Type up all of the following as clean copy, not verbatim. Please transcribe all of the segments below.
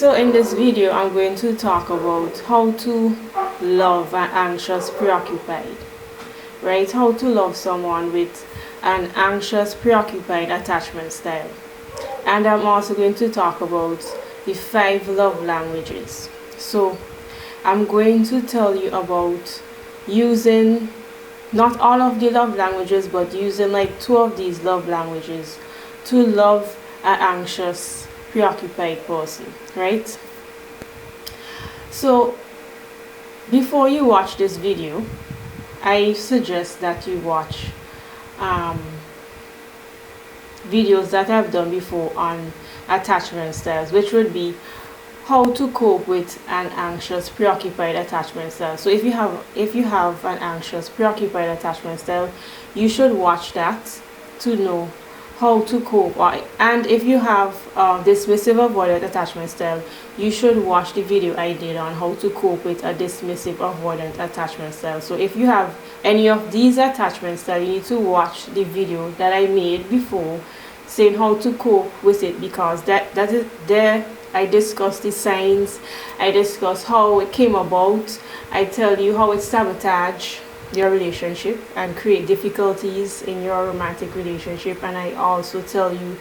So in this video, I'm going to talk about how to love an anxious preoccupied, right? How to love someone with an anxious preoccupied attachment style. And I'm also going to talk about the 5 love languages. So I'm going to tell you about using not all of the love languages, but using like 2 of these love languages to love an anxious preoccupied person, right? So before you watch this video, I suggest that you watch videos that I've done before on attachment styles, which would be how to cope with an anxious preoccupied attachment style. So if you have an anxious preoccupied attachment style, you should watch that to know how to cope. And if you have dismissive avoidant attachment style, you should watch the video I did on how to cope with a dismissive avoidant attachment style. So if you have any of these attachment styles, you need to watch the video that I made before saying how to cope with it, because that is there. I discuss the signs, I discuss how it came about, I tell you how it sabotage your relationship and create difficulties in your romantic relationship, and I also tell you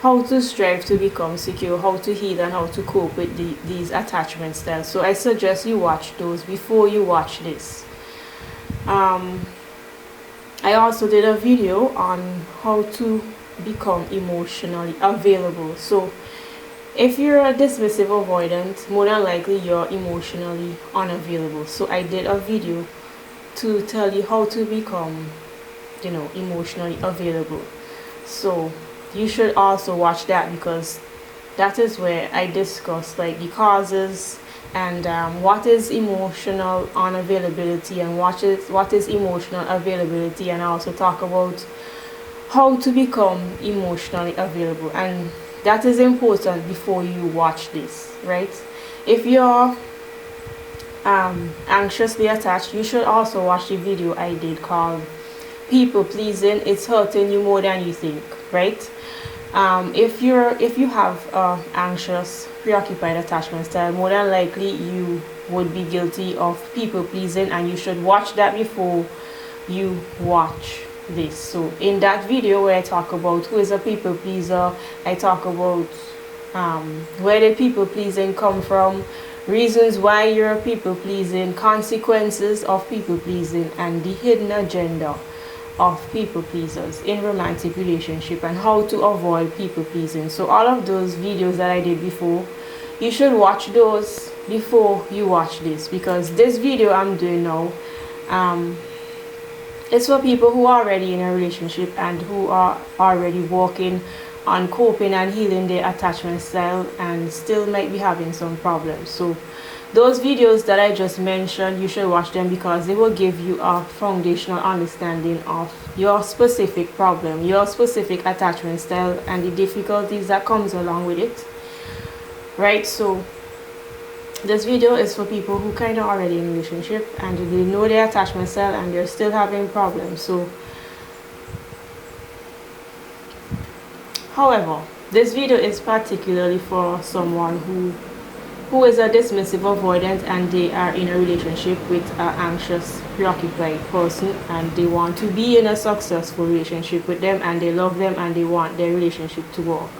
how to strive to become secure, how to heal, and how to cope with these attachment styles. So I suggest you watch those before you watch this. I also did a video on how to become emotionally available. So if you're a dismissive avoidant, more than likely you're emotionally unavailable. So I did a video to tell you how to become, emotionally available. So you should also watch that, because that is where I discuss like the causes and what is emotional unavailability and what is emotional availability, and I also talk about how to become emotionally available. And that is important before you watch this, right? If you're anxiously attached, you should also watch the video I did called People Pleasing, It's Hurting You More Than You Think, right? If you have anxious preoccupied attachment style, more than likely you would be guilty of people pleasing, and you should watch that before you watch this. So in that video where I talk about who is a people pleaser, I talk about where did people pleasing come from, reasons why you're people pleasing, consequences of people pleasing, and the hidden agenda of people pleasers in romantic relationship, and how to avoid people pleasing. So all of those videos that I did before, you should watch those before you watch this, because this video I'm doing now it's for people who are already in a relationship and who are already working on coping and healing their attachment style and still might be having some problems. So those videos that I just mentioned, you should watch them, because they will give you a foundational understanding of your specific problem, your specific attachment style, and the difficulties that comes along with it, right? So this video is for people who kind of already in a relationship and they know their attachment style and they're still having problems. So however, this video is particularly for someone who is a dismissive avoidant and they are in a relationship with an anxious preoccupied person, and they want to be in a successful relationship with them, and they love them, and they want their relationship to work.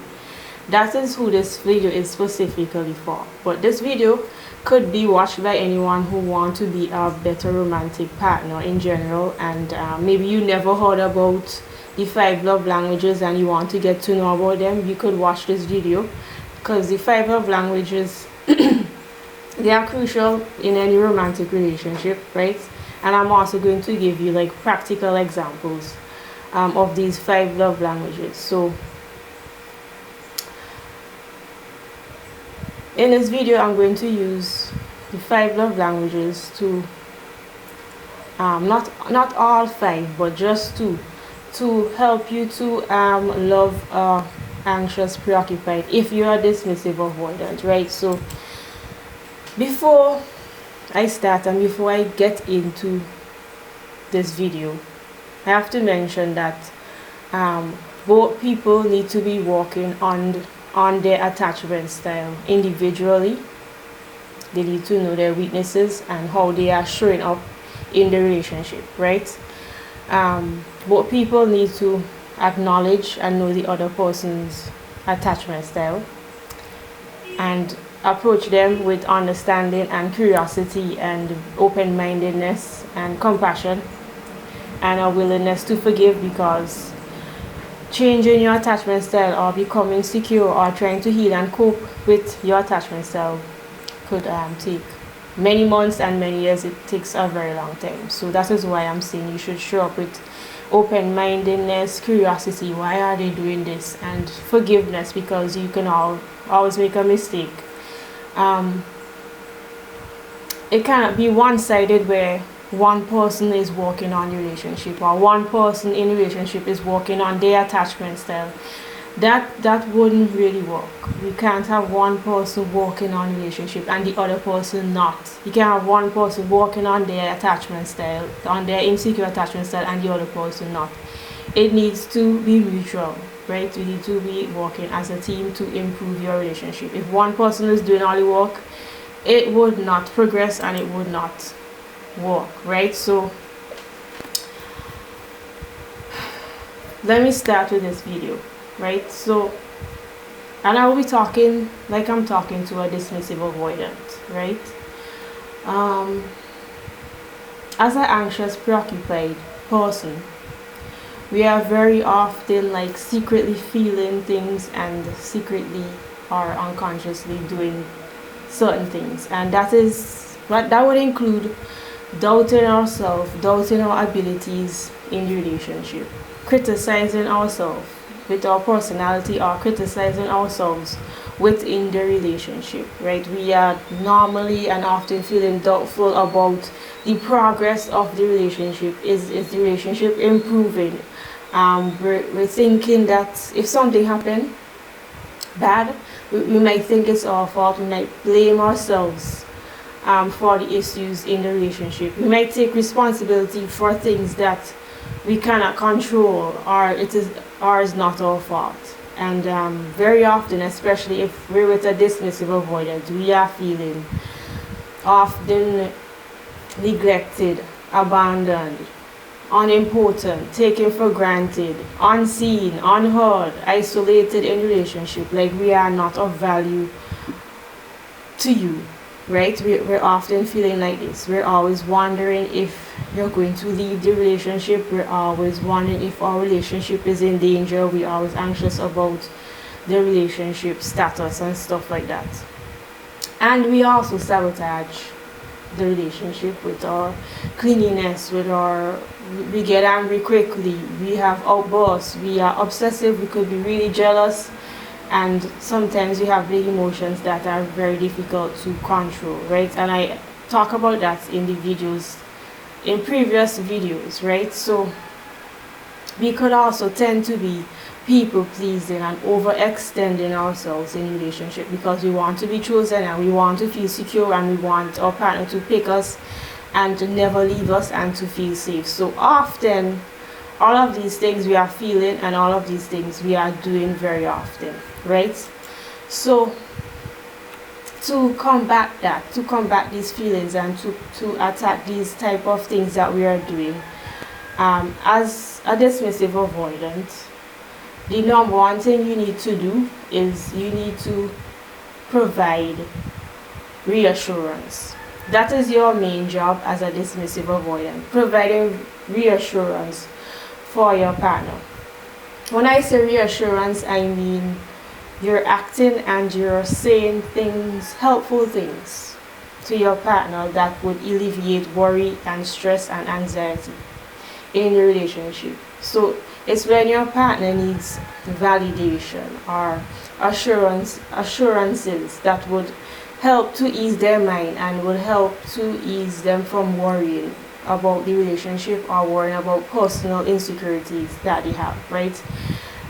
That is who this video is specifically for. But this video could be watched by anyone who wants to be a better romantic partner in general, and maybe you never heard about the 5 love languages and you want to get to know about them. You could watch this video, because the 5 love languages they are crucial in any romantic relationship, right? And I'm also going to give you like practical examples of these 5 love languages. So in this video, I'm going to use the 5 love languages to not all 5, but just 2, to help you to love anxious preoccupied if you are dismissive avoidant, right? So before I start and before I get into this video, I have to mention that both people need to be working on on their attachment style individually. They need to know their weaknesses and how they are showing up in the relationship, right? Both people need to acknowledge and know the other person's attachment style and approach them with understanding and curiosity and open-mindedness and compassion and a willingness to forgive, because changing your attachment style or becoming secure or trying to heal and cope with your attachment style could take many months and many years. It takes a very long time. So that is why I'm saying you should show up with open-mindedness, curiosity, why are they doing this, and forgiveness, because you can always make a mistake. It cannot be one-sided where one person is working on the relationship or one person in the relationship is working on their attachment style. That wouldn't really work. You can't have one person working on the relationship and the other person not. You can't have one person working on their attachment style, on their insecure attachment style, and the other person not. It needs to be mutual, right? You need to be working as a team to improve your relationship. If one person is doing all the work, it would not progress and it would not work, right? So let me start with this video, right? So, and I will be talking like I'm talking to a dismissive avoidant, right? As an anxious, preoccupied person, we are very often like secretly feeling things and secretly or unconsciously doing certain things, and that would include doubting ourselves, doubting our abilities in the relationship, criticizing ourselves with our personality, or criticizing ourselves within the relationship, right? We are normally and often feeling doubtful about the progress of the relationship. Is the relationship improving? We're thinking that if something happened bad, we might think it's our fault. We might blame ourselves for the issues in the relationship. We might take responsibility for things that we cannot control, or is not our fault. And very often, especially if we're with a dismissive avoidant, we are feeling often neglected, abandoned, unimportant, taken for granted, unseen, unheard, isolated in relationship, like we are not of value to you, right? We're often feeling like this. We're always wondering if you're going to leave the relationship. We're always wondering if our relationship is in danger. We're always anxious about the relationship status and stuff like that. And we also sabotage the relationship with our clinginess, we get angry quickly, we have outbursts, we are obsessive, we could be really jealous, and sometimes we have big emotions that are very difficult to control, right? And I talk about that in the videos, in previous videos, right? So we could also tend to be people pleasing and overextending ourselves in relationship because we want to be chosen and we want to feel secure and we want our partner to pick us and to never leave us and to feel safe. So often all of these things we are feeling and all of these things we are doing very often, right? So to combat that, to combat these feelings and to attack these type of things that we are doing, as a dismissive avoidant, the number one thing you need to do is you need to provide reassurance. That is your main job as a dismissive avoidant, providing reassurance for your partner. When I say reassurance, I mean you're acting and you're saying things, helpful things to your partner that would alleviate worry and stress and anxiety in the relationship. So it's when your partner needs validation or assurances that would help to ease their mind and would help to ease them from worrying about the relationship or worrying about personal insecurities that they have, right?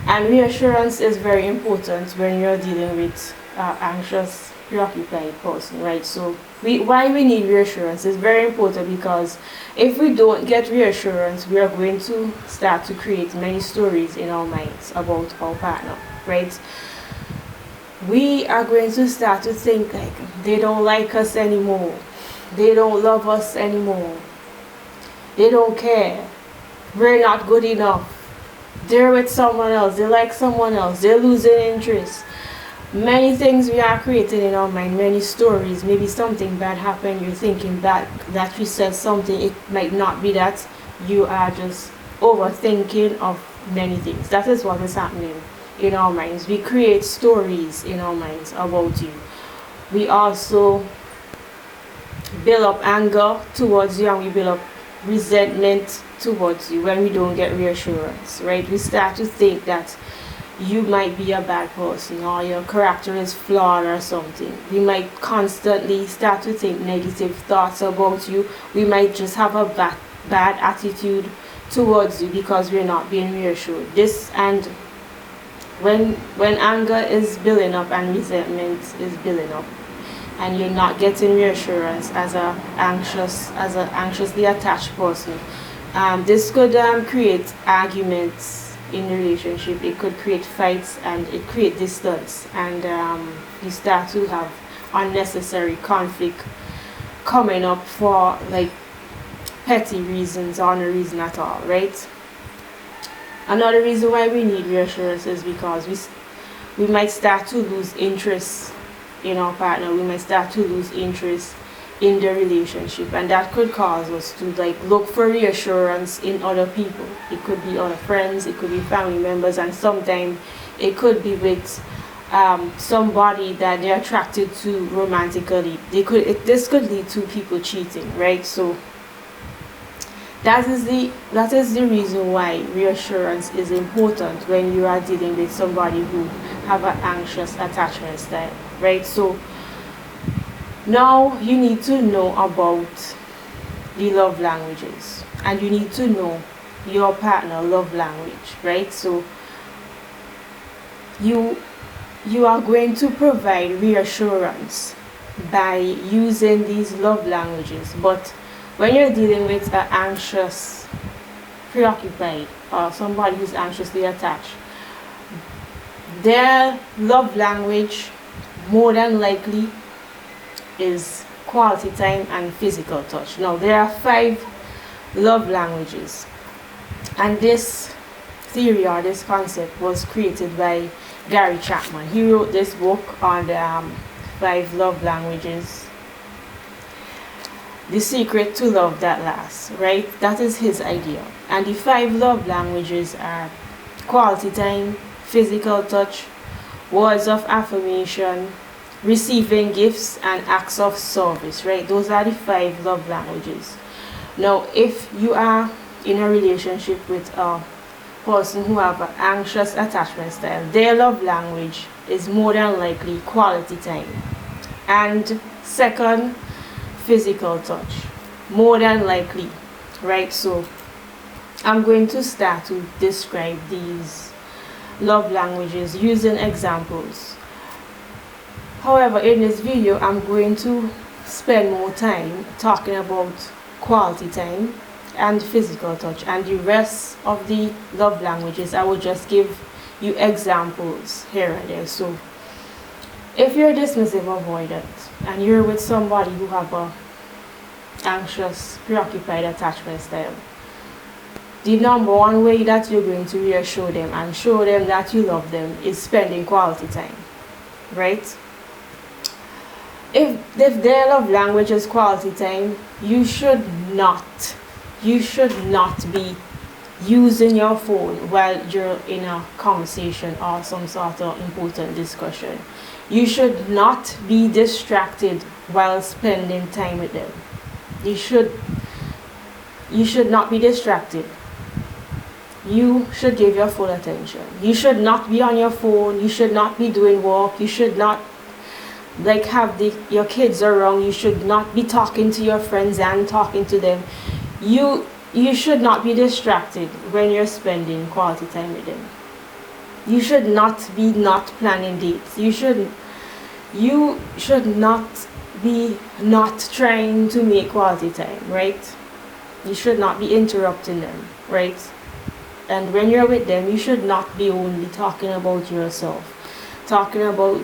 And reassurance is very important when you're dealing with anxious, preoccupied person, right? So why we need reassurance is very important, because if we don't get reassurance, we are going to start to create many stories in our minds about our partner, right? we are going to start to think like they don't like us anymore, they don't love us anymore, they don't care, we're not good enough, they're with someone else, they like someone else, they're losing interest. Many things we are creating in our mind, many stories. Maybe something bad happened, you're thinking that you said something, it might not be that. You are just overthinking of many things. That is what is happening in our minds. We create stories in our minds about you. We also build up anger towards you, and we build up resentment towards you when we don't get reassurance, right? We start to think that you might be a bad person, or your character is flawed or something. We might constantly start to think negative thoughts about you. We might just have a bad attitude towards you because we're not being reassured. This, and when anger is building up and resentment is building up, and you're not getting reassurance as an anxiously attached person, this could create arguments in the relationship. It could create fights, and it create distance, and you start to have unnecessary conflict coming up for like petty reasons or no reason at all, right? Another reason why we need reassurance is because we might start to lose interest in our partner. We might start to lose interest in the relationship, and that could cause us to like look for reassurance in other people. It could be other friends, it could be family members, and sometimes it could be with somebody that they're attracted to romantically. This could lead to people cheating, right? So that is the reason why reassurance is important when you are dealing with somebody who have an anxious attachment style, right? So now you need to know about the love languages, and you need to know your partner love language, right? So you are going to provide reassurance by using these love languages. But when you're dealing with an anxious, preoccupied, or somebody who's anxiously attached, their love language more than likely is quality time and physical touch. Now, there are 5 love languages, and this theory or this concept was created by Gary Chapman. He wrote this book on the 5 love languages, The Secret to Love That Lasts, right? That is his idea. And the 5 love languages are quality time, physical touch, words of affirmation, receiving gifts, and acts of service, right? Those are the 5 love languages. Now, if you are in a relationship with a person who have an anxious attachment style, their love language is more than likely quality time, and second, physical touch, more than likely, right? So I'm going to start to describe these love languages using examples. However, in this video, I'm going to spend more time talking about quality time and physical touch, and the rest of the love languages I will just give you examples here and there. So if you're dismissive avoidant and you're with somebody who have a anxious, preoccupied attachment style, the number one way that you're going to reassure them and show them that you love them is spending quality time, right? If their love language is quality time, you should not be using your phone while you're in a conversation or some sort of important discussion. You should not be distracted while spending time with them. You should not be distracted. You should give your full attention. You should not be on your phone. You should not be doing work. You should not have your kids around. You should not be talking to your friends and talking to them. You should not be distracted when you're spending quality time with them. You should not be not planning dates. You should not be not trying to make quality time, right? You should not be interrupting them, right? And when you're with them, you should not be only talking about yourself. talking about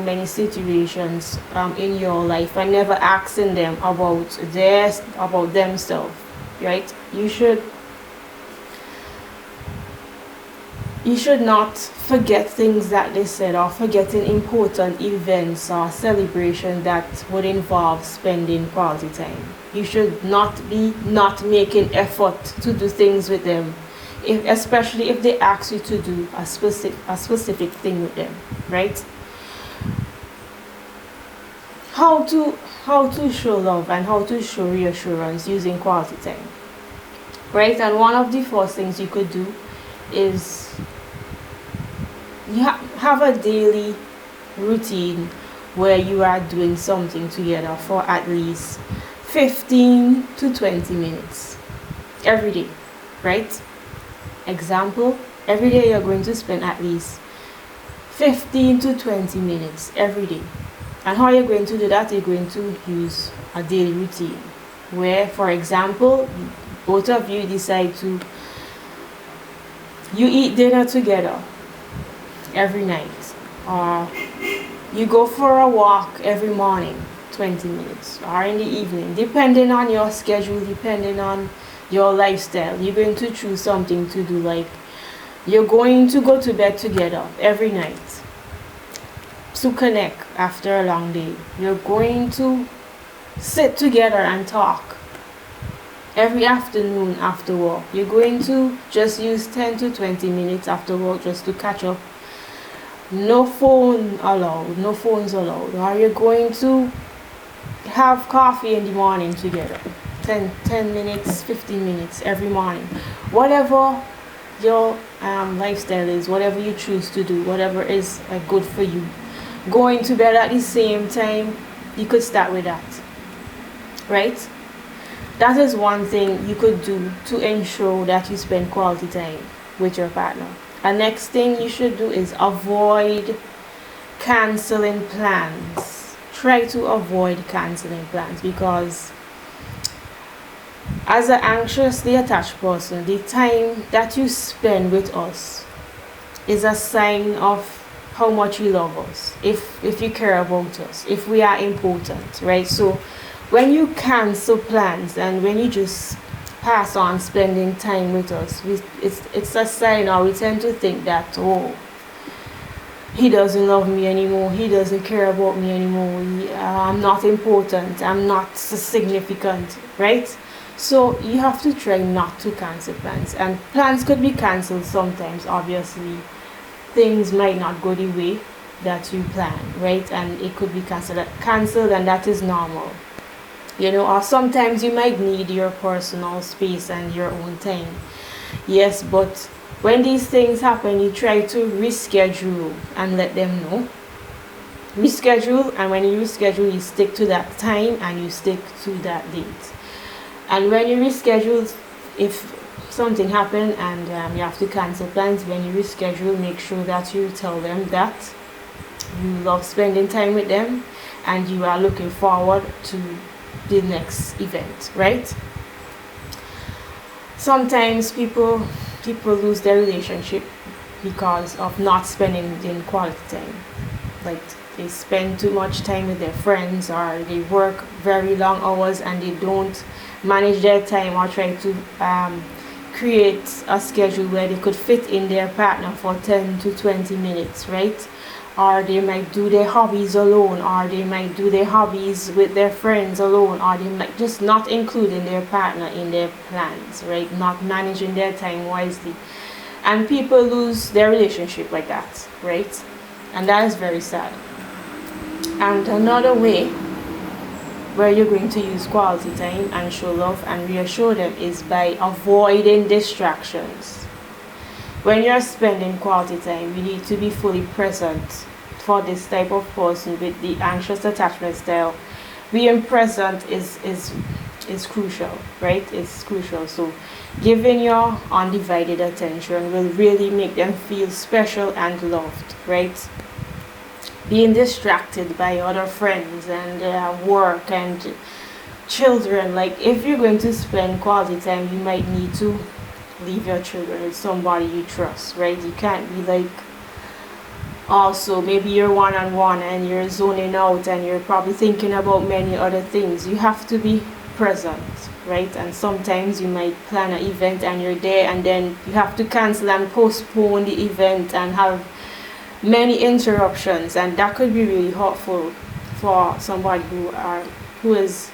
many situations in your life and never asking them about themselves, right? You should not forget things that they said, or forgetting important events or celebration that would involve spending quality time. You should not be not making effort to do things with them, especially if they ask you to do a specific thing with them, right? How to show love and how to show reassurance using quality time, right? And one of the first things you could do is have a daily routine where you are doing something together for at least 15 to 20 minutes every day, right? Example, every day you're going to spend at least 15 to 20 minutes every day. And how you're going to do that, you're going to use a daily routine where, for example, both of you decide to you eat dinner together every night, or you go for a walk every morning 20 minutes, or in the evening, depending on your schedule, depending on your lifestyle. You're going to choose something to do, like you're going to go to bed together every night to connect after a long day. You're going to sit together and talk every afternoon after work. You're going to just use 10 to 20 minutes after work just to catch up. No phone allowed, no phones allowed. Or you're going to have coffee in the morning together, 10 minutes, 15 minutes every morning. Whatever your lifestyle is, whatever you choose to do, whatever is good for you. Going to bed at the same time, you could start with that, right? That is one thing you could do to ensure that you spend quality time with your partner. The next thing you should do is avoid canceling plans. Try to avoid canceling plans, because as an anxiously attached person, the time that you spend with us is a sign of how much you love us, if you care about us, if we are important, right? So when you cancel plans and when you just pass on spending time with us, it's a sign, or we tend to think that, oh, he doesn't love me anymore, he doesn't care about me anymore, I'm not important, I'm not significant, right? So you have to try not to cancel plans. And plans could be cancelled sometimes, obviously. Things might not go the way that you plan, right? And it could be cancelled, and that is normal. Or sometimes you might need your personal space and your own time. Yes, but when these things happen, you try to reschedule and let them know. Reschedule, and when you reschedule, you stick to that time and you stick to that date. And when you reschedule, if something happened and you have to cancel plans, when you reschedule, make sure that you tell them that you love spending time with them and you are looking forward to the next event, right? Sometimes people lose their relationship because of not spending in quality time. Like they spend too much time with their friends, or they work very long hours and they don't manage their time, or try to create a schedule where they could fit in their partner for 10 to 20 minutes, right? Or they might do their hobbies alone, or they might do their hobbies with their friends alone, or they might just not including their partner in their plans, right? Not managing their time wisely. And people lose their relationship like that, right? And that is very sad. And another way where you're going to use quality time and show love and reassure them is by avoiding distractions. When you're spending quality time, you need to be fully present. For this type of person with the anxious attachment style, being present is crucial, right? It's crucial. So giving your undivided attention will really make them feel special and loved, right? Being distracted by other friends and work and children, like if you're going to spend quality time, you might need to leave your children with somebody you trust, right? You can't be like Also, maybe you're one-on-one and you're zoning out and you're probably thinking about many other things. You have to be present, right? And sometimes you might plan an event and you're there, and then you have to cancel and postpone the event and have many interruptions, and that could be really hurtful for somebody who is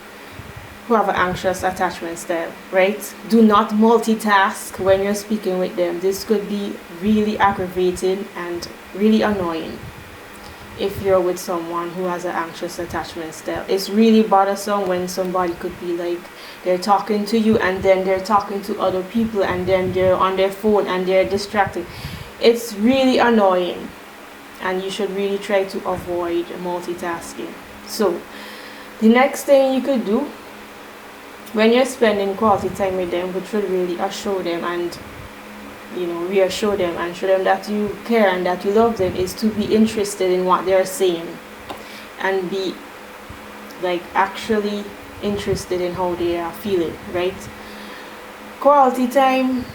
who have an anxious attachment style, right? Do not multitask when you're speaking with them. This could be really aggravating and really annoying if you're with someone who has an anxious attachment style. It's really bothersome when somebody could be like, they're talking to you and then they're talking to other people and then they're on their phone and they're distracted. It's really annoying, and you should really try to avoid multitasking. So the next thing you could do when you're spending quality time with them, which will really assure them and reassure them and show them that you care and that you love them, is to be interested in what they're saying and be like actually interested in how they are feeling, right? Quality time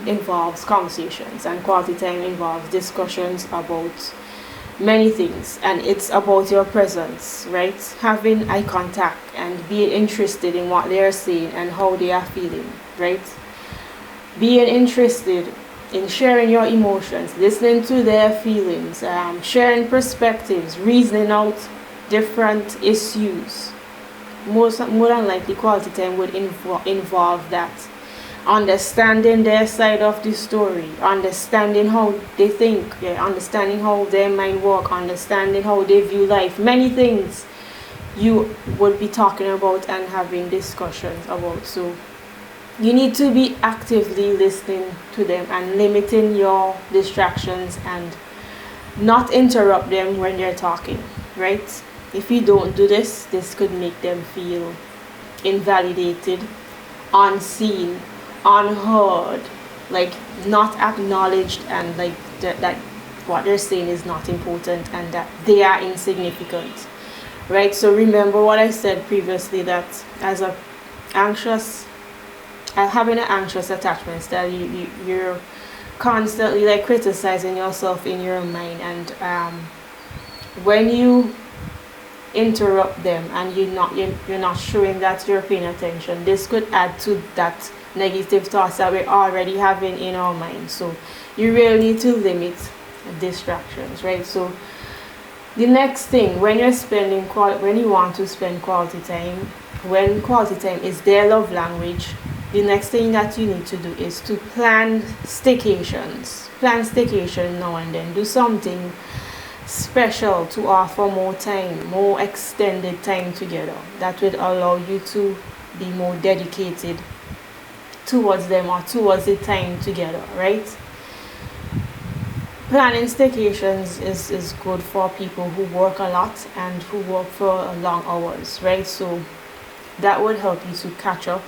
involves conversations, and quality time involves discussions about many things, and it's about your presence, right? Having eye contact and being interested in what they are saying and how they are feeling, right? Being interested in sharing your emotions, listening to their feelings, sharing perspectives, reasoning out different issues. More than likely, quality time would involve that. Understanding their side of the story, understanding how they think, understanding how their mind work, understanding how they view life. Many things you would be talking about and having discussions about. So you need to be actively listening to them and limiting your distractions and not interrupt them when they're talking, right? If you don't do this, this could make them feel invalidated, unseen, unheard, like not acknowledged, and like that what they're saying is not important and that they are insignificant, right? So remember what I said previously, that as a having an anxious attachment style, you're constantly like criticizing yourself in your mind, and when you interrupt them and you're not showing that you're paying attention, this could add to that negative thoughts that we're already having in our mind. So you really need to limit distractions, right? So the next thing, when you want to spend quality time, when quality time is their love language, the next thing that you need to do is to plan staycations now and then. Do something special to offer more extended time together. That would allow you to be more dedicated towards them or towards the time together, right? Planning staycations is good for people who work a lot and who work for long hours, right? So that would help you to catch up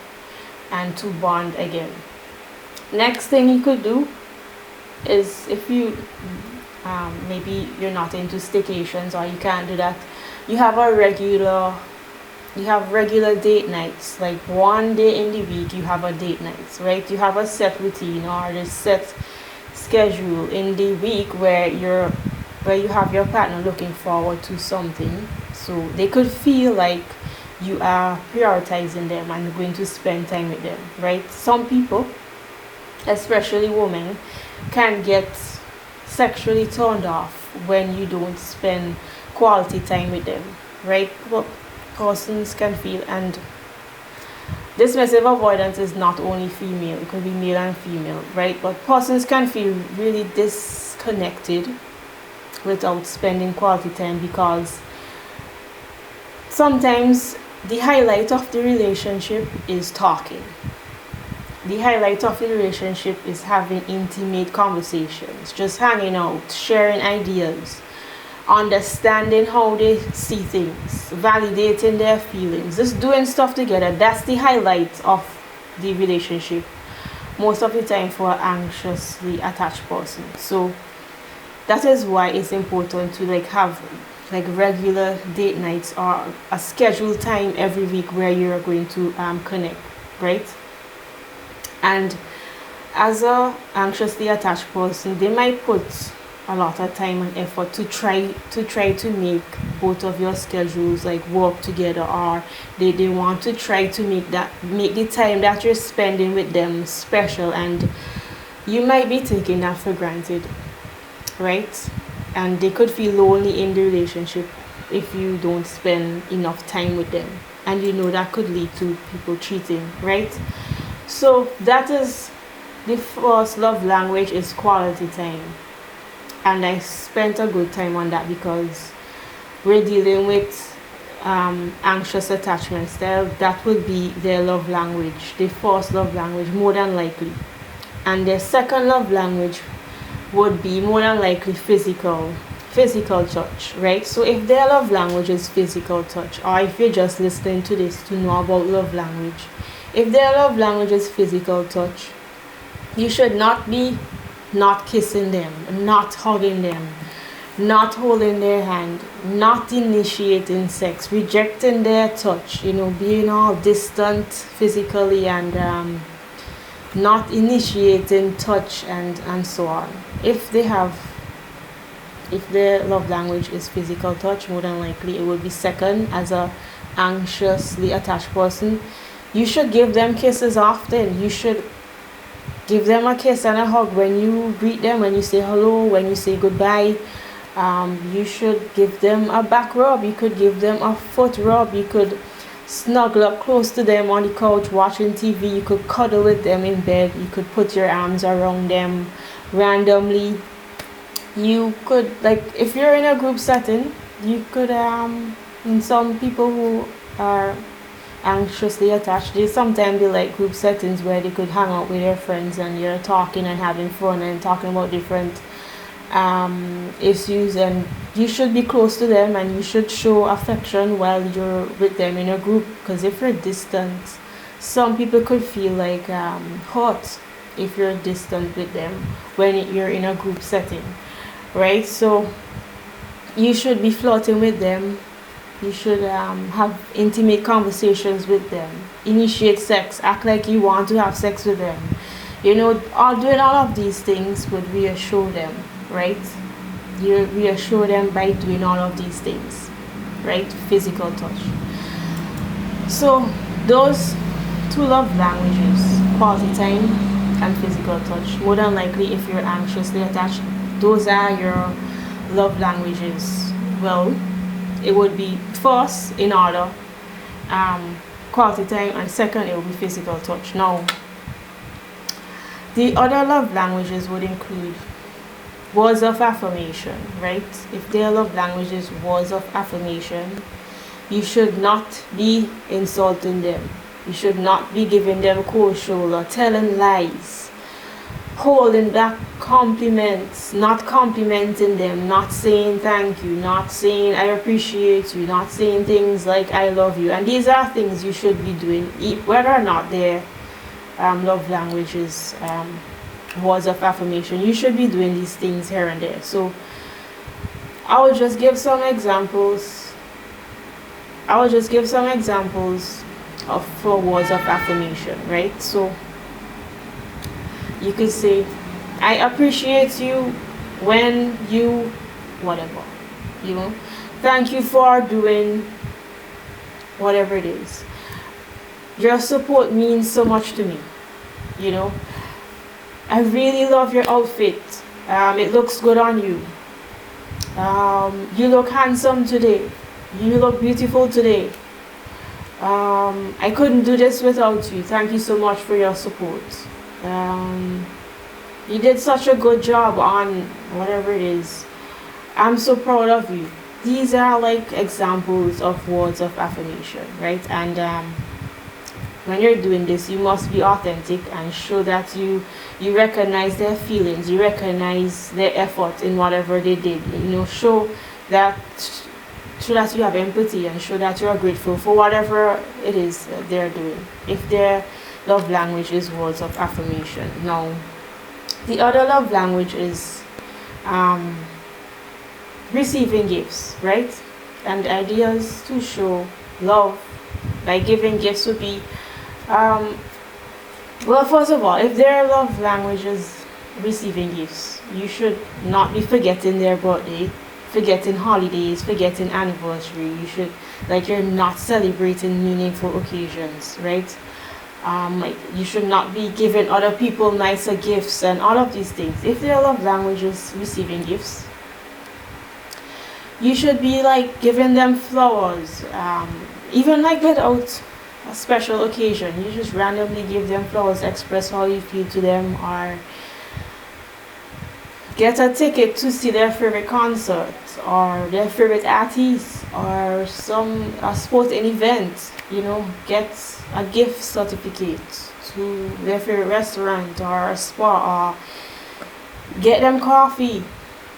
and to bond again. Next thing you could do is, if you maybe you're not into staycations or you can't do that, you have regular date nights. Like one day in the week you have a date night, right? You have a set routine or a set schedule in the week where you have your partner looking forward to something, so they could feel like you are prioritizing them and going to spend time with them, right? Some people, especially women, can get sexually turned off when you don't spend quality time with them, right? Well, persons can feel, and dismissive avoidance is not only female, it could be male and female, right? But persons can feel really disconnected without spending quality time, because sometimes the highlight of the relationship is talking. The highlight of the relationship is having intimate conversations, just hanging out, sharing ideas, understanding how they see things, validating their feelings, just doing stuff together. That's the highlight of the relationship most of the time for an anxiously attached person. So that is why it's important to have regular date nights or a scheduled time every week where you're going to connect, right? And as a anxiously attached person, they might put a lot of time and effort to try to make both of your schedules like work together, or they want to try to make the time that you're spending with them special, and you might be taking that for granted, right? And they could feel lonely in the relationship if you don't spend enough time with them, and that could lead to people cheating, right? So that is the first love language, is quality time. And I spent a good time on that because we're dealing with anxious attachment style. That would be their love language, the first love language, more than likely. And their second love language would be more than likely physical touch, right? So if their love language is physical touch, or if you're just listening to this to know about love language, if their love language is physical touch, you should not be not kissing them, not hugging them, not holding their hand, not initiating sex, rejecting their touch, being all distant physically, and not initiating touch, and so on. If their love language is physical touch, more than likely it will be second. As a anxiously attached person, you should give them kisses often. You should give them a kiss and a hug when you greet them, when you say hello, when you say goodbye. You should give them a back rub. You could give them a foot rub. You could snuggle up close to them on the couch watching TV. You could cuddle with them in bed. You could put your arms around them randomly. You could, like, if you're in a group setting, you could, in some people who are anxiously attached, they sometimes be like group settings where they could hang out with their friends, and you're talking and having fun and talking about different issues, and you should be close to them, and you should show affection while you're with them in a group. Because if you're distant, some people could feel like hurt if you're distant with them when you're in a group setting, right? So you should be flirting with them. You should have intimate conversations with them, initiate sex, act like you want to have sex with them. Doing all of these things would reassure them, right? You reassure them by doing all of these things, right? Physical touch. So those two love languages, quality time and physical touch, more than likely if you're anxiously attached, those are your love languages. Well, it would be first in order, quality time, and second it would be physical touch. Now, the other love languages would include words of affirmation, right? If their love language is words of affirmation, you should not be insulting them. You should not be giving them cold shoulder, telling lies, holding back compliments, not complimenting them, not saying thank you, not saying I appreciate you, not saying things like I love you. And these are things you should be doing, whether or not their love languages, words of affirmation. You should be doing these things here and there. So I will just give some examples. Of for words of affirmation, right? So you could say, I appreciate you when you whatever, thank you for doing whatever it is. Your support means so much to me. I really love your outfit. It looks good on you. You look handsome today. You look beautiful today. I couldn't do this without you. Thank you so much for your support. You did such a good job on whatever it is. I'm so proud of you. These are like examples of words of affirmation, right? And when you're doing this, you must be authentic and show that you recognize their feelings, you recognize their effort in whatever they did. Show that you have empathy, and show that you are grateful for whatever it is that they're doing, if their love language is words of affirmation. Now, the other love language is receiving gifts, right? And ideas to show love by giving gifts would be Well, first of all, if their love language is receiving gifts, you should not be forgetting their birthday, forgetting holidays, forgetting anniversary. You should, like, you're not celebrating meaningful occasions, right? Like, you should not be giving other people nicer gifts and all of these things. If their love language is receiving gifts, you should be like giving them flowers, even like without a special occasion. You just randomly give them flowers, express how you feel to them, or get a ticket to see their favorite concert or their favorite artist or a sporting event. Get a gift certificate to their favorite restaurant or a spa, or get them coffee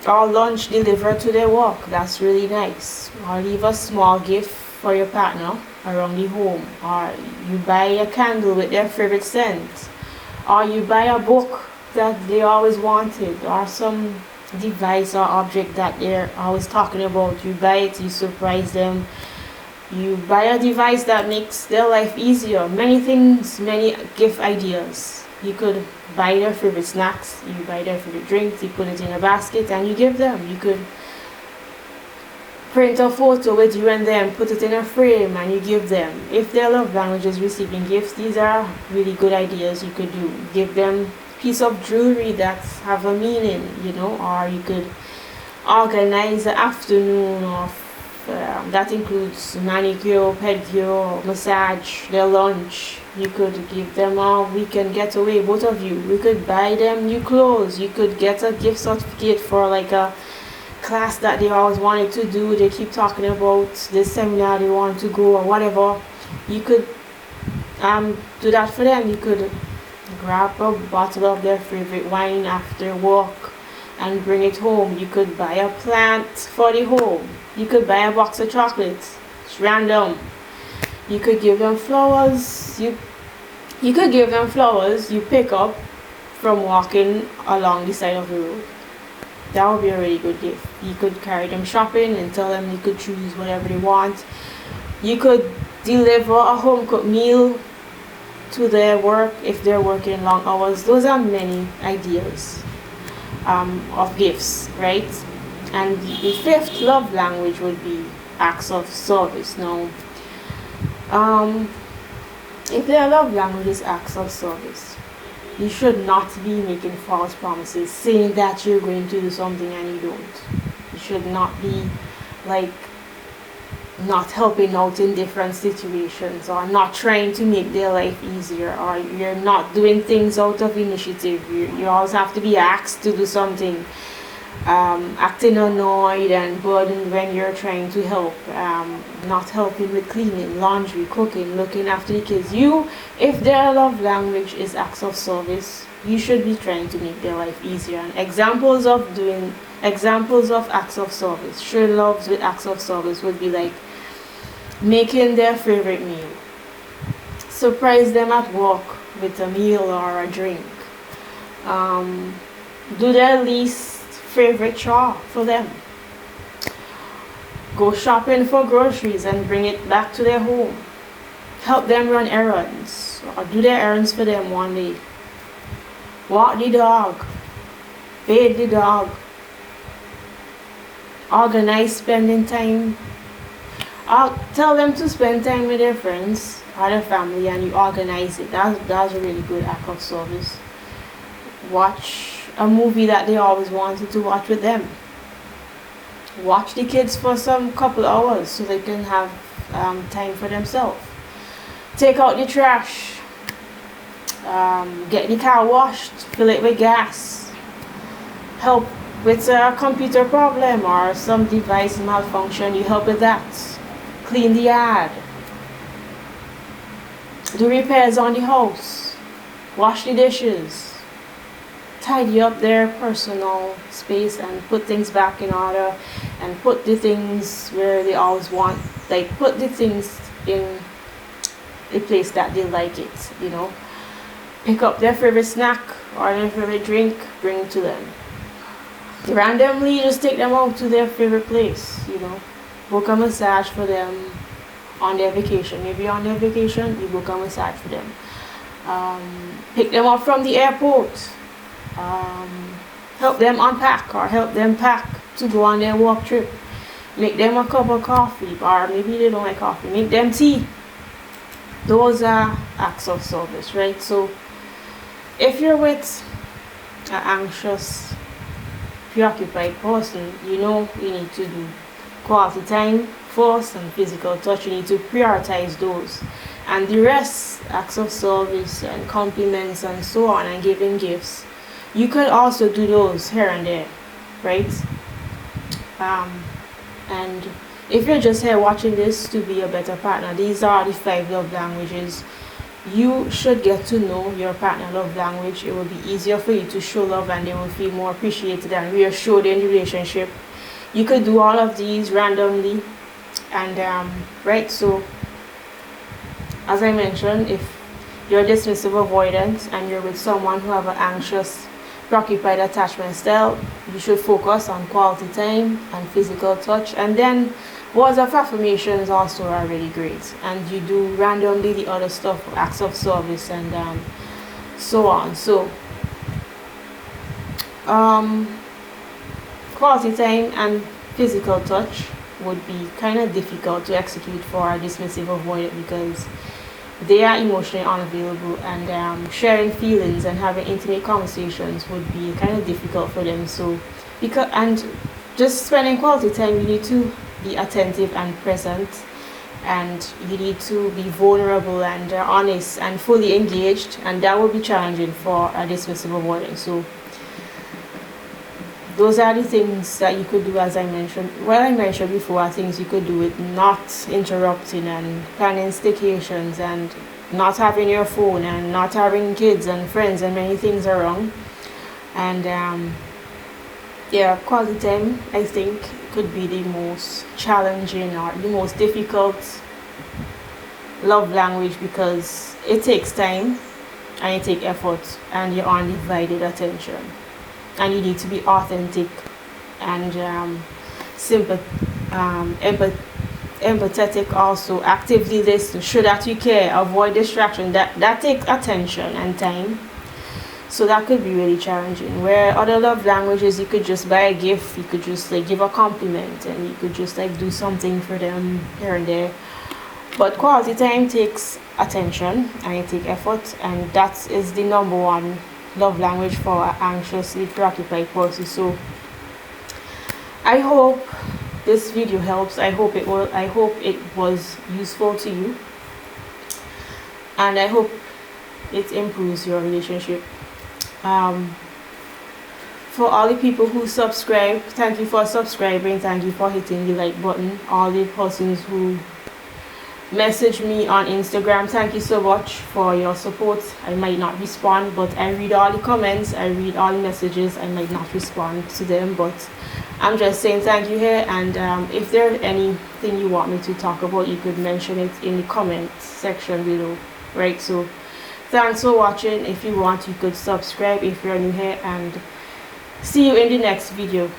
or lunch delivered to their work. That's really nice. Or leave a small gift for your partner around the home, or you buy a candle with their favorite scent, or you buy a book that they always wanted, or some device or object that they're always talking about. You buy it, you surprise them. You buy a device that makes their life easier. Many things, many gift ideas. You could buy their favorite snacks, you buy their favorite drinks, you put it in a basket and you give them. You could print a photo with you and them, put it in a frame and you give them. If their love language is receiving gifts, these are really good ideas you could do. Give them piece of jewelry that have a meaning, or you could organize an afternoon of that includes manicure, pedicure, massage, their lunch. You could give them a weekend getaway, both of you. You could buy them new clothes. You could get a gift certificate for like a class that they always wanted to do. They keep talking about this seminar they want to go or whatever. You could do that for them. You could grab a bottle of their favorite wine after work and bring it home. You could buy a plant for the home. You could buy a box of chocolates. It's random. You could give them flowers. You could give them flowers you pick up from walking along the side of the road. That would be a really good gift. You could carry them shopping and tell them you could choose whatever they want. You could deliver a home cooked meal to their work if they're working long hours. Those are many ideas of gifts, right? And the fifth love language would be acts of service. Now, if their love language is acts of service, you should not be making false promises, saying that you're going to do something and you don't. You should not be like not helping out in different situations, or not trying to make their life easier, or you're not doing things out of initiative. You always have to be asked to do something. Acting annoyed and burdened when you're trying to help, not helping with cleaning, laundry, cooking, looking after the kids. If their love language is acts of service, you should be trying to make their life easier. And examples of acts of service, showing love with acts of service would be like making their favorite meal, surprise them at work with a meal or a drink, do their least favorite chore for them, go shopping for groceries and bring it back to their home, help them run errands or do their errands for them one day, walk the dog, bathe the dog, organize spending time. I'll tell them to spend time with their friends or their family and you organize it. That's a really good act of service. Watch a movie that they always wanted to watch with them. Watch the kids for some couple hours so they can have time for themselves. Take out the trash. Get the car washed. Fill it with gas. Help with a computer problem or some device malfunction. You help with that. Clean the yard. Do repairs on the house. Wash the dishes. Tidy up their personal space and put things back in order, and put the things where they always want, like put the things in a place that they like it, Pick up their favorite snack or their favorite drink, bring it to them. Randomly just take them out to their favorite place, Book a massage for them on their vacation. Maybe on their vacation, you book a massage for them. pick them up from the airport, help them unpack or help them pack to go on their walk trip, make them a cup of coffee, or maybe they don't like coffee, make them tea. Those are acts of service, right? So if you're with an anxious, preoccupied person, you know you need to do quality time first and physical touch. You need to prioritize those, and the rest, acts of service and compliments and so on, and giving gifts, you could also do those here and there, right? And if you're just here watching this to be a better partner, these are the 5 love languages. You should get to know your partner love language. It will be easier for you to show love, and they will feel more appreciated and reassured in the relationship. You could do all of these randomly, and right, so as I mentioned, if you're dismissive avoidant and you're with someone who have an anxious, preoccupied attachment style, you should focus on quality time and physical touch. And then words of affirmations also are really great, and you do randomly the other stuff, acts of service and so on. So quality time and physical touch would be kind of difficult to execute for a dismissive avoidant, because they are emotionally unavailable, and sharing feelings and having intimate conversations would be kind of difficult for them. So and just spending quality time, you need to be attentive and present, and you need to be vulnerable and honest and fully engaged, and that will be challenging for a dismissive avoidant. So those are the things that you could do, as I mentioned. Well, I mentioned before, are things you could do with not interrupting and planning staycations and not having your phone and not having kids and friends and many things around. And yeah, quality time, I think, could be the most challenging or the most difficult love language, because it takes time and it takes effort and your undivided attention. And you need to be authentic and empathetic also. Actively listen, show that you care, avoid distraction. That takes attention and time. So that could be really challenging. Where other love languages, you could just buy a gift, you could just like give a compliment, and you could just like do something for them here and there. But quality time takes attention and it takes effort, and that is the number one love language for an anxiously preoccupied person. So I hope this video helps. I hope it was useful to you, and I hope it improves your relationship. For all the people who subscribe, thank you for subscribing, thank you for hitting the like button. All the persons who message me on Instagram, thank you so much for your support. I might not respond, but I read all the comments, I read all the messages. I might not respond to them, but I'm just saying thank you here. And if there's anything you want me to talk about, you could mention it in the comment section below, right? So thanks for watching. If you want, you could subscribe if you're new here, and see you in the next video.